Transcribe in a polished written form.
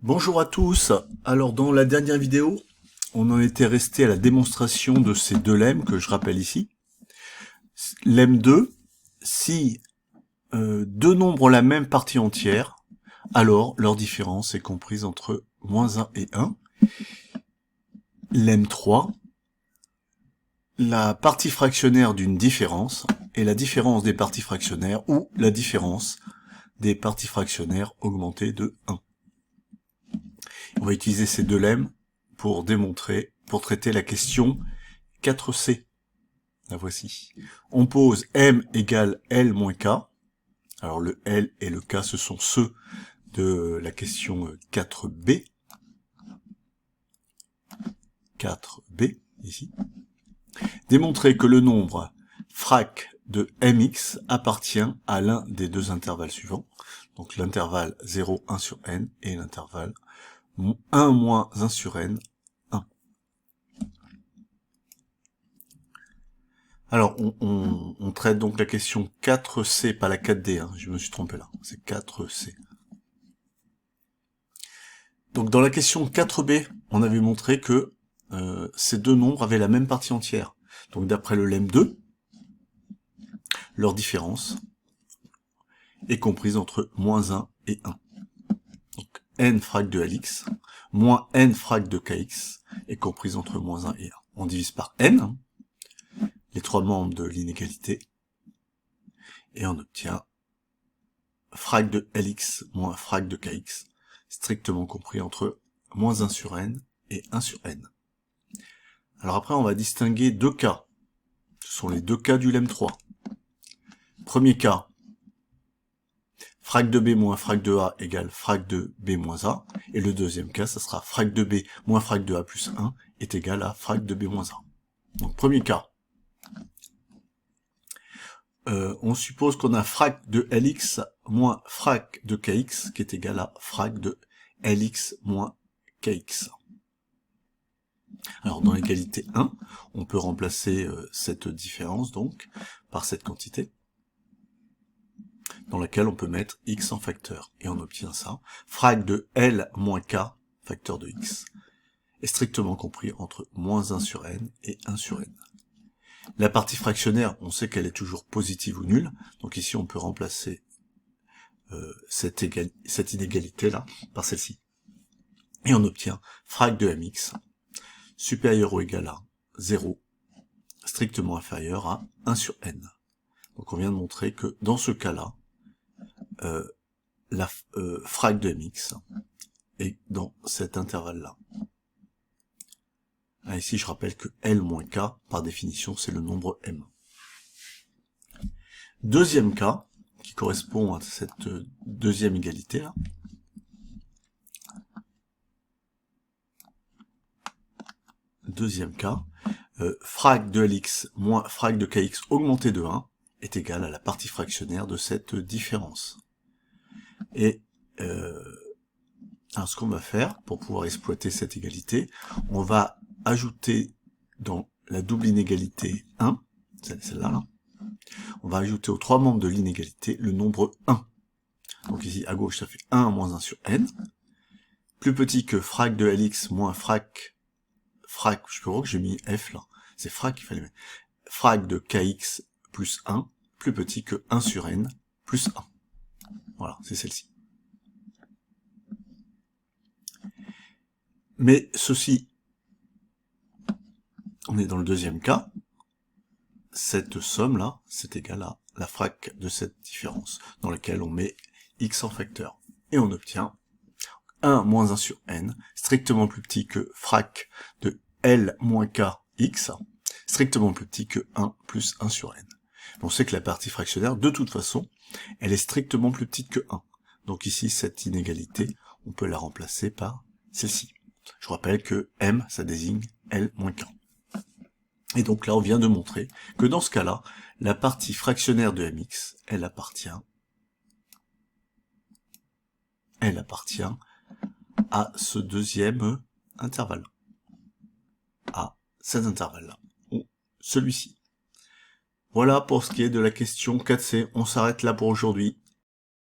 Bonjour à tous. Alors dans la dernière vidéo, on en était resté à la démonstration de ces deux lemmes que je rappelle ici. Lemme 2, si deux nombres ont la même partie entière, alors leur différence est comprise entre moins 1 et 1. Lemme 3, la partie fractionnaire d'une différence est la différence des parties fractionnaires ou la différence des parties fractionnaires augmentées de 1. On va utiliser ces deux lemmes pour traiter la question 4C. La voici. On pose M égale L moins K. Alors le L et le K, ce sont ceux de la question 4B. 4B, ici. Démontrer que le nombre frac de mx appartient à l'un des deux intervalles suivants. Donc l'intervalle 0, 1 sur n et l'intervalle 1 moins 1 sur n, 1. Alors, on traite donc la question 4C, pas la 4D, hein, je me suis trompé là, c'est 4C. Donc dans la question 4B, on avait montré que ces deux nombres avaient la même partie entière. Donc d'après le lemme 2, leur différence est comprise entre moins 1 et 1. Donc n frac de Lx moins n frac de Kx est comprise entre moins 1 et 1. On divise par n, les trois membres de l'inégalité, et on obtient frac de Lx moins frac de Kx, strictement compris entre moins 1 sur n et 1 sur n. Alors après, on va distinguer deux cas. Ce sont les deux cas du lemme 3. Premier cas, frac de b moins frac de a égale frac de b moins a. Et le deuxième cas, ça sera frac de b moins frac de a plus 1 est égal à frac de b moins a. Donc premier cas, on suppose qu'on a frac de Lx moins frac de Kx qui est égal à frac de Lx moins Kx. Alors dans l'égalité 1, on peut remplacer cette différence donc par cette quantité dans laquelle on peut mettre x en facteur. Et on obtient ça. Frac de L moins K, facteur de x, est strictement compris entre moins 1 sur n et 1 sur n. La partie fractionnaire, on sait qu'elle est toujours positive ou nulle, donc ici on peut remplacer cette inégalité-là par celle-ci. Et on obtient frac de mx supérieur ou égal à 0, strictement inférieur à 1 sur n. Donc on vient de montrer que dans ce cas-là, la frac de mx est dans cet intervalle-là. Ici, je rappelle que L moins K, par définition, c'est le nombre M. Deuxième cas, qui correspond à cette deuxième égalité-là. Deuxième cas, frac de Lx moins frac de Kx augmenté de 1 est égal à la partie fractionnaire de cette différence. Et alors ce qu'on va faire, pour pouvoir exploiter cette égalité, on va ajouter dans la double inégalité 1, celle-là, là, on va ajouter aux trois membres de l'inégalité le nombre 1. Donc ici, à gauche, ça fait 1 moins 1 sur n, plus petit que frac de Lx moins frac, je peux voir que j'ai mis f là, c'est frac qu'il fallait mettre, frac de Kx plus 1, plus petit que 1 sur n plus 1. Voilà, c'est celle-ci. Mais ceci, on est dans le deuxième cas, cette somme-là, c'est égal à la frac de cette différence, dans laquelle on met x en facteur. Et on obtient 1 moins 1 sur n, strictement plus petit que frac de L moins K x, strictement plus petit que 1 plus 1 sur n. On sait que la partie fractionnaire, de toute façon, elle est strictement plus petite que 1. Donc ici, cette inégalité, on peut la remplacer par celle-ci. Je rappelle que M, ça désigne L moins K. Et donc là, on vient de montrer que dans ce cas-là, la partie fractionnaire de mx, elle appartient à ce deuxième intervalle. À cet intervalle-là, ou celui-ci. Voilà pour ce qui est de la question 4C. On s'arrête là pour aujourd'hui.